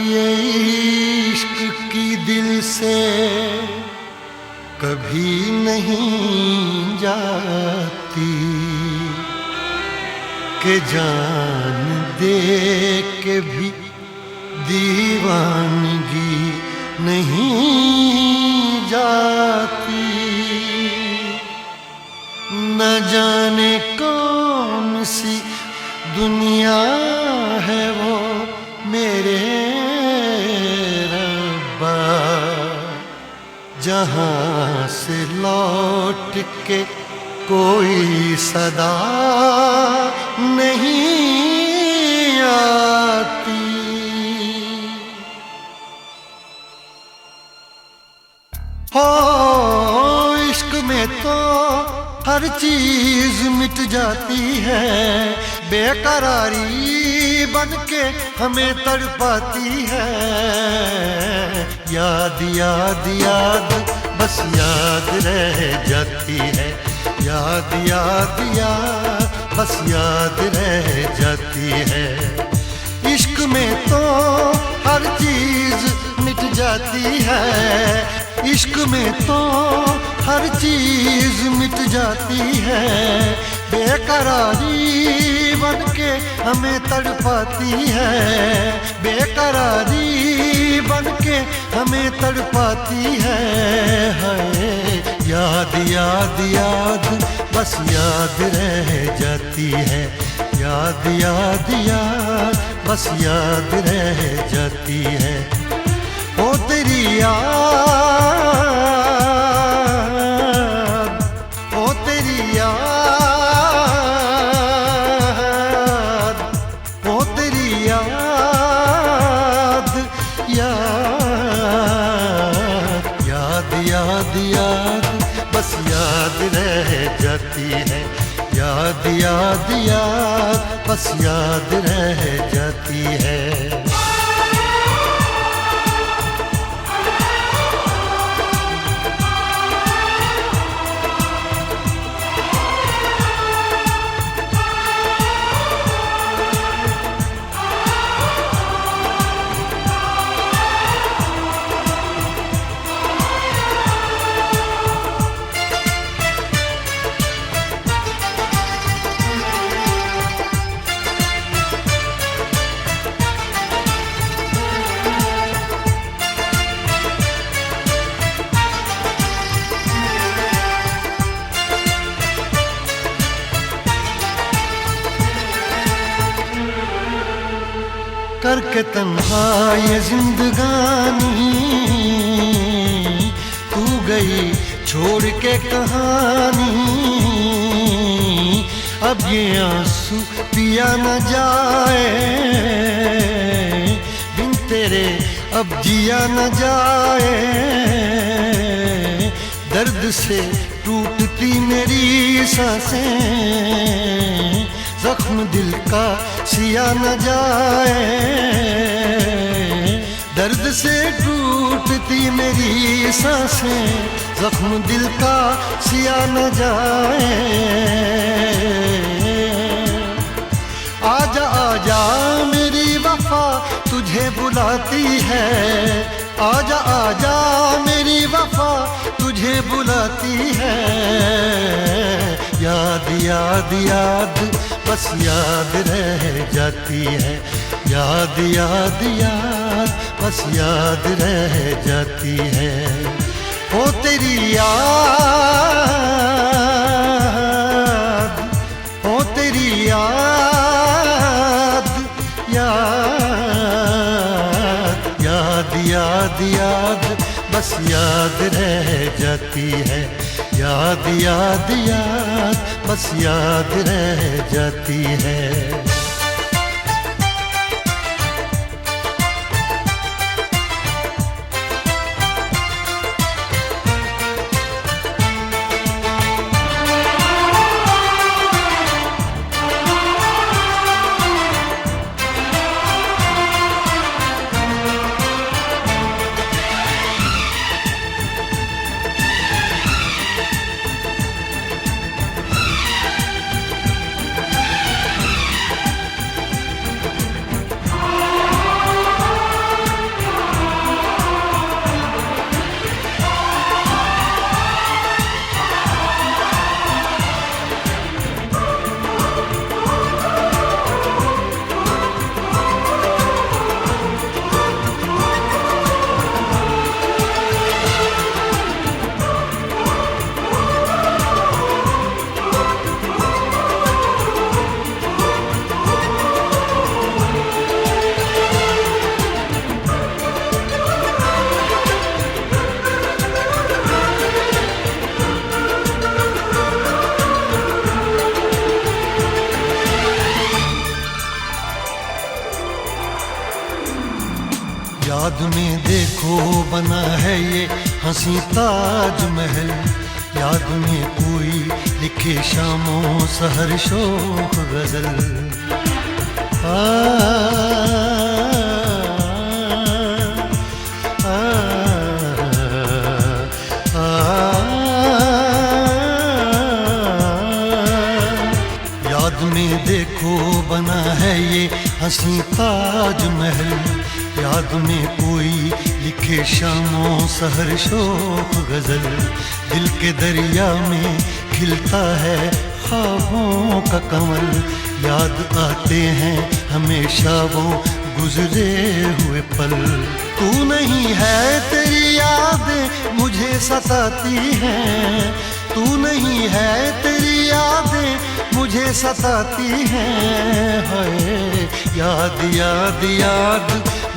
ये इश्क की दिल से कभी नहीं जाती कि जान दे के भी दीवानगी नहीं जाती। न जाने कौन सी दुनिया है वो मेरे रब्बा, जहाँ से लौट के कोई सदा नहीं आती। हो इश्क में तो हर चीज मिट जाती है, बेकरारी बन के हमें तड़पाती है। याद याद याद बस याद रह जाती है, याद याद याद बस याद रह जाती है। इश्क में तो हर चीज मिट जाती है, इश्क में तो हर चीज मिट जाती है। बेकरारी बन के हमें तड़पाती है, बेकरारी बन के हमें तड़पाती है। याद याद याद बस याद रह जाती है, याद याद याद बस याद रह जाती है। ओ तेरी याद, ओ तेरी याद, ओ तेरी याद, याद याद याद याद बस याद रह जाती है, याद याद याद बस याद रह जाती है। करके तन्हा ये जिंदगानी तू गई छोड़ के कहानी। अब ये आंसू पिया न जाए बिन तेरे, अब जिया न जाए। दर्द से टूटती मेरी सांसें, जख्म दिल का सिया न जाए। दर्द से टूटती मेरी सांसें, जख्म दिल का सिया न जाए। आजा आजा मेरी वफा तुझे बुलाती है, आजा आजा मेरी वफा तुझे बुलाती है। याद याद याद बस याद रह जाती है, याद याद याद बस याद रह जाती है। ओ तेरी याद, ओ तेरी याद, याद याद याद याद बस याद रह जाती है, याद याद याद बस याद रह जाती है। याद में देखो बना है ये हंसी ताजमहल, याद में कोई लिखे शामों सहर शोख गजल। आ, आ, आ, याद में देखो बना है ये हंसी ताजमहल, याद में कोई लिखे शामों सहर शोक गजल। दिल के दरिया में खिलता है ख्वाबों का कमल, याद आते हैं हमेशा वो गुजरे हुए पल। तू नहीं है तेरी यादें मुझे सताती हैं, तू नहीं है तेरी यादें मुझे सताती हैं। हाय याद याद याद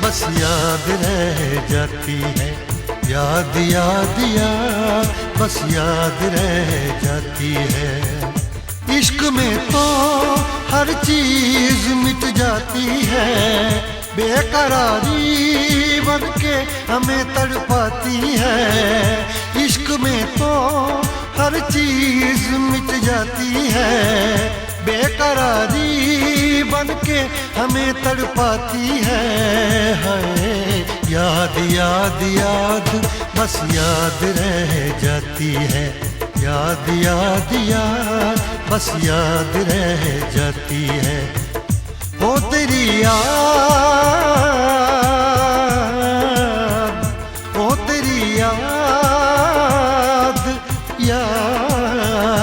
बस याद रह जाती है, याद याद याद बस याद रह जाती है। इश्क में तो हर चीज मिट जाती है, बेकरारी बन के हमें तड़पाती है। इश्क में तो हर चीज मिट जाती है, बेकरारी बन के हमें तड़पाती है। हाय याद याद याद बस याद रह जाती है, याद याद याद बस याद रह जाती है। ओ तेरी याद, ओ तेरी याद, याद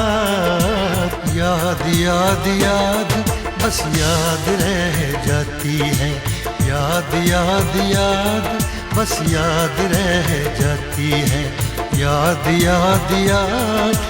याद याद याद बस याद रह जाती है, याद याद याद बस याद रह जाती है, याद याद याद।